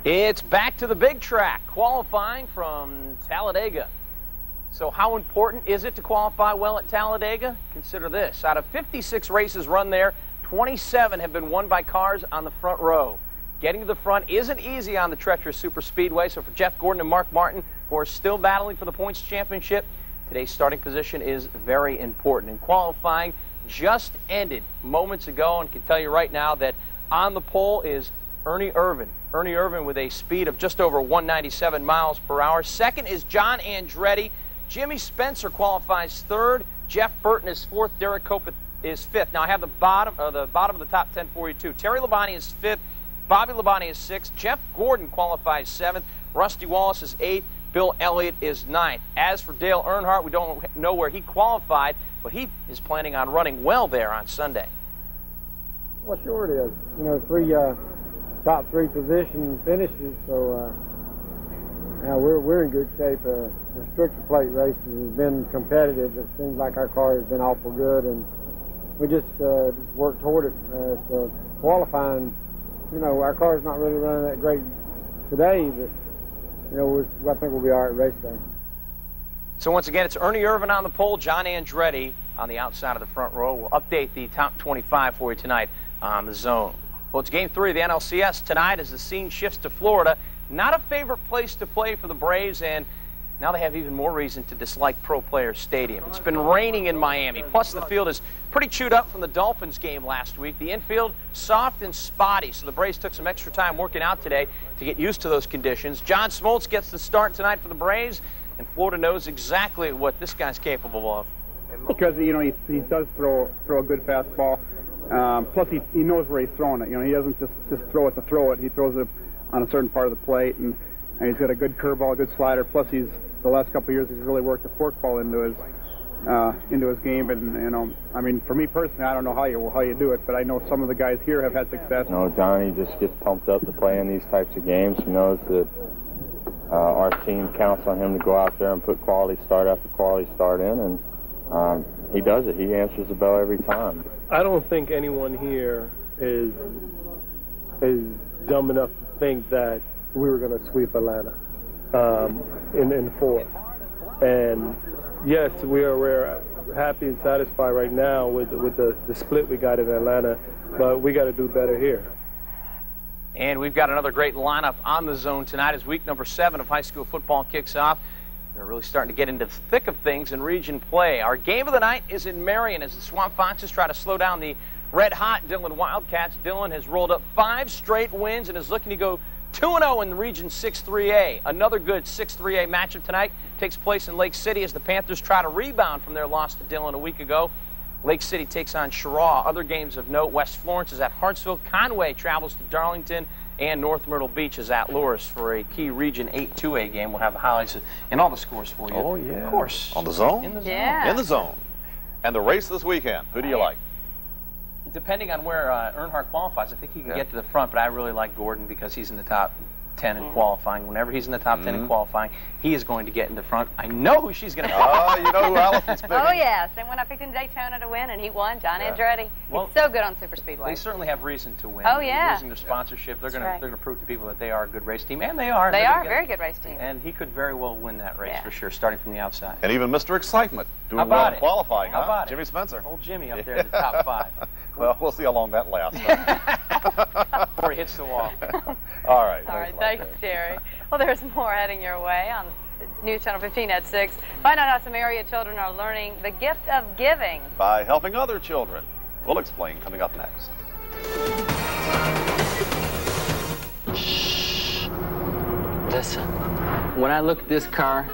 It's back to the big track, qualifying from Talladega. So how important is it to qualify well at Talladega? Consider this. Out of 56 races run there, 27 have been won by cars on the front row. Getting to the front isn't easy on the treacherous superspeedway, so for Jeff Gordon and Mark Martin, who are still battling for the points championship, today's starting position is very important. And qualifying just ended moments ago, and can tell you right now that on the pole is Ernie Irvan. Ernie Irvan with a speed of just over 197 miles per hour. Second is John Andretti. Jimmy Spencer qualifies third. Jeff Burton is fourth. Derek Cope is fifth. Now I have the bottom of the top 10 for you too. Terry Labonte is fifth. Bobby Labonte is sixth. Jeff Gordon qualifies seventh. Rusty Wallace is eighth. Bill Elliott is ninth. As for Dale Earnhardt, we don't know where he qualified, but he is planning on running well there on Sunday. Well, sure it is. You know, three top three position finishes, so now we're in good shape. The restrictor plate races has been competitive. It seems like our car has been awful good, and we just work toward it. So qualifying, you know, our car's not really running that great today, but you know, I think we'll be all right race day. So once again, it's Ernie Irvan on the pole, John Andretti on the outside of the front row. We'll update the top 25 for you tonight on the zone. Well, it's game 3 of the NLCS tonight as the scene shifts to Florida. Not a favorite place to play for the Braves, and now they have even more reason to dislike Pro Players Stadium. It's been raining in Miami, plus the field is pretty chewed up from the Dolphins game last week. The infield soft and spotty, so the Braves took some extra time working out today to get used to those conditions. John Smoltz gets the start tonight for the Braves, and Florida knows exactly what this guy's capable of. Because, you know, he does throw a good fastball. Plus, he knows where he's throwing it. You know, he doesn't just throw it to throw it. He throws it on a certain part of the plate, and he's got a good curveball, a good slider. Plus, the last couple of years, he's really worked the forkball into his game. And you know, I mean, for me personally, I don't know how you do it, but I know some of the guys here have had success. You know, Johnny just gets pumped up to play in these types of games. He knows that our team counts on him to go out there and put quality start after quality start in, and he does it. He answers the bell every time. I don't think anyone here is dumb enough to think that we were going to sweep Atlanta in 4. And yes, we're happy and satisfied right now with the split we got in Atlanta, but we got to do better here. And we've got another great lineup on the zone tonight as week number 7 of high school football kicks off. We're really starting to get into the thick of things in region play. Our game of the night is in Marion as the Swamp Foxes try to slow down the red-hot Dillon Wildcats. Dillon has rolled up 5 straight wins and is looking to go 2-0 in the Region 6-3A. Another good 6-3A matchup tonight takes place in Lake City as the Panthers try to rebound from their loss to Dillon a week ago. Lake City takes on Cheraw. Other games of note, West Florence is at Hartsville. Conway travels to Darlington. And North Myrtle Beach is at Loris for a key Region 8-2A game. We'll have the highlights and all the scores for you. Oh, yeah. Of course. On the zone? In the zone. Yeah. In the zone. And the race this weekend, who do you like? Depending on where Earnhardt qualifies, I think he can get to the front, but I really like Gordon because he's in the top 10 in qualifying. Whenever he's in the top 10 in qualifying, he is going to get in the front. I know who she's going to pick. Oh, you know who Allison's picking. Oh, yeah. Same one I picked in Daytona to win, and he won. John Andretti. Well, he's so good on super speedway. They certainly have reason to win. Oh, yeah. Losing their sponsorship, they're That's going to prove to people that they are a good race team, and they are. They are a very good race team. And he could very well win that race for sure, starting from the outside. And even Mr. Excitement doing well in qualifying, How about Jimmy Spencer. Old Jimmy up there in the top 5. Well, we'll see how long that lasts. Before he hits the wall. All right. All right, thanks, Terry. Well, there's more heading your way on News Channel 15 at 6. Find out how some area children are learning the gift of giving by helping other children. We'll explain coming up next. Shh. Listen. When I look at this car,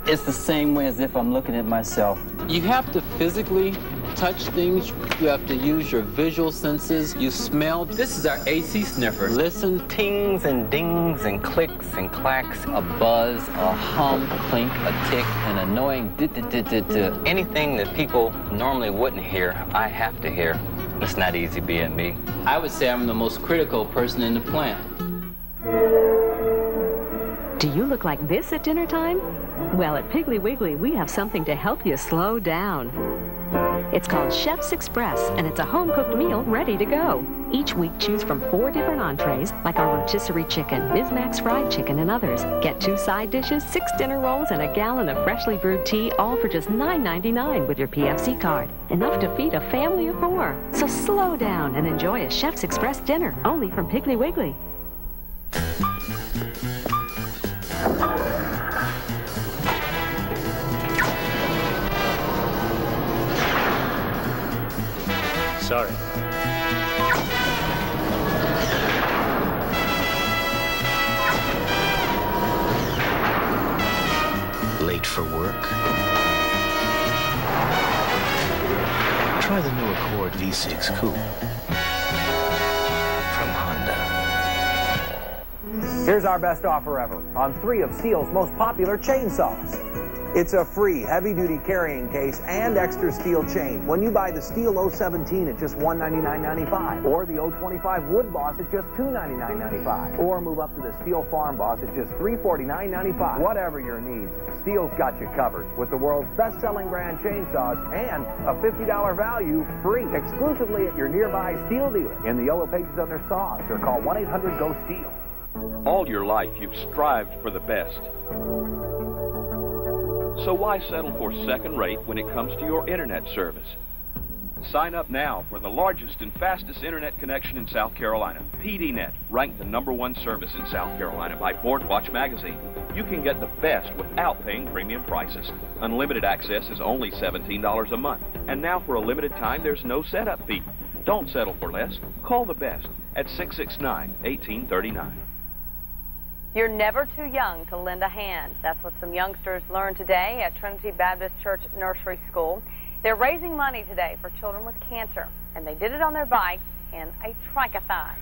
it's the same way as if I'm looking at myself. You have to physically touch things. You have to use your visual senses. You smell. This is our AC sniffer. Listen. Tings and dings and clicks and clacks. A buzz, a hum, a clink, a tick, an annoying anything that people normally wouldn't hear, I have to hear. It's not easy being me. I would say I'm the most critical person in the plant. Do you look like this at dinner time? Well, at Piggly Wiggly, we have something to help you slow down. It's called Chef's Express, and it's a home-cooked meal ready to go. Each week, choose from 4 different entrees, like our rotisserie chicken, Bismack's fried chicken, and others. Get 2 side dishes, 6 dinner rolls, and a gallon of freshly brewed tea, all for just $9.99 with your PFC card. Enough to feed a family of 4. So slow down and enjoy a Chef's Express dinner, only from Piggly Wiggly. Sorry. Late for work? Try the new Accord V6 Coupe from Honda. Here's our best offer ever on 3 of Stihl's most popular chainsaws. It's a free heavy-duty carrying case and extra steel chain when you buy the Stihl 017 at just $199.95, or the 025 Wood Boss at just $299.95, or move up to the Stihl Farm Boss at just $349.95. Whatever your needs, Stihl's got you covered with the world's best-selling brand chainsaws and a $50 value free exclusively at your nearby Stihl dealer in the yellow pages on their saws, or call 1-800-GO-STIHL. All your life, you've strived for the best. So why settle for second rate when it comes to your internet service? Sign up now for the largest and fastest internet connection in South Carolina. PDNet, ranked the #1 service in South Carolina by Boardwatch magazine. You can get the best without paying premium prices. Unlimited access is only $17 a month. And now for a limited time, there's no setup fee. Don't settle for less. Call the best at 669-1839. You're never too young to lend a hand. That's what some youngsters learned today at Trinity Baptist Church Nursery School. They're raising money today for children with cancer, and they did it on their bikes in a trichathon.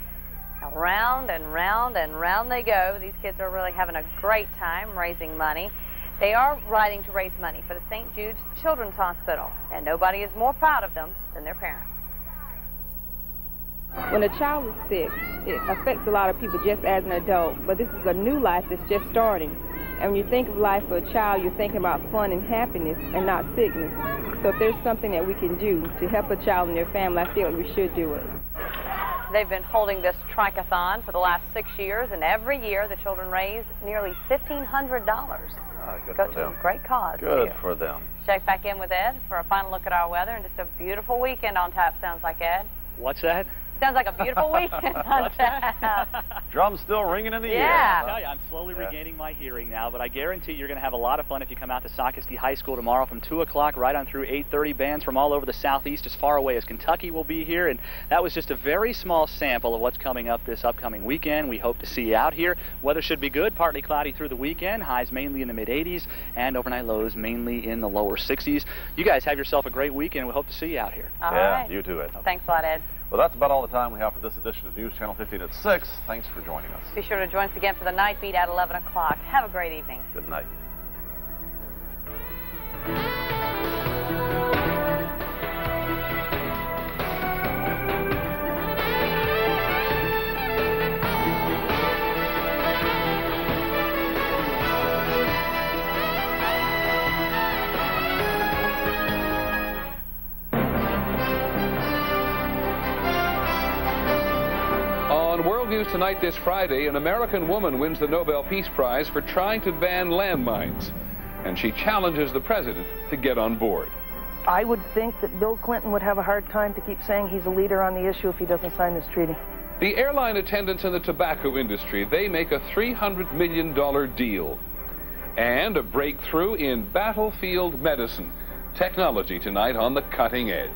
Now, round and round and round they go. These kids are really having a great time raising money. They are riding to raise money for the St. Jude's Children's Hospital, and nobody is more proud of them than their parents. When a child is sick, it affects a lot of people just as an adult, but this is a new life that's just starting. And when you think of life for a child, you're thinking about fun and happiness and not sickness. So if there's something that we can do to help a child and their family, I feel like we should do it. They've been holding this trichathon for the last 6 years, and every year the children raise nearly $1,500. Go to a great cause. Good for them. Check back in with Ed for a final look at our weather and just a beautiful weekend on tap, sounds like, Ed. What's that? Sounds like a beautiful weekend on tap. Drums still ringing in the air. I tell you, I'm slowly regaining my hearing now, but I guarantee you're going to have a lot of fun if you come out to Socastee High School tomorrow from 2 o'clock right on through 8:30. Bands from all over the southeast, as far away as Kentucky, will be here, and that was just a very small sample of what's coming up this upcoming weekend. We hope to see you out here. Weather should be good, partly cloudy through the weekend, highs mainly in the mid-80s, and overnight lows mainly in the lower 60s. You guys have yourself a great weekend. We hope to see you out here. All right. You too, Ed. Thanks a lot, Ed. Well, that's about all the time we have for this edition of News Channel 15 at 6. Thanks for joining us. Be sure to join us again for the Night Beat at 11 o'clock. Have a great evening. Good night. World News Tonight this Friday, an American woman wins the Nobel Peace Prize for trying to ban landmines, and she challenges the president to get on board. I would think that Bill Clinton would have a hard time to keep saying he's a leader on the issue if he doesn't sign this treaty. The airline attendants in the tobacco industry, they make a $300 million deal. And a breakthrough in battlefield medicine. Technology tonight on the cutting edge.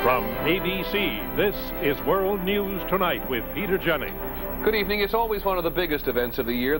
From ABC, this is World News Tonight with Peter Jennings. Good evening. It's always one of the biggest events of the year.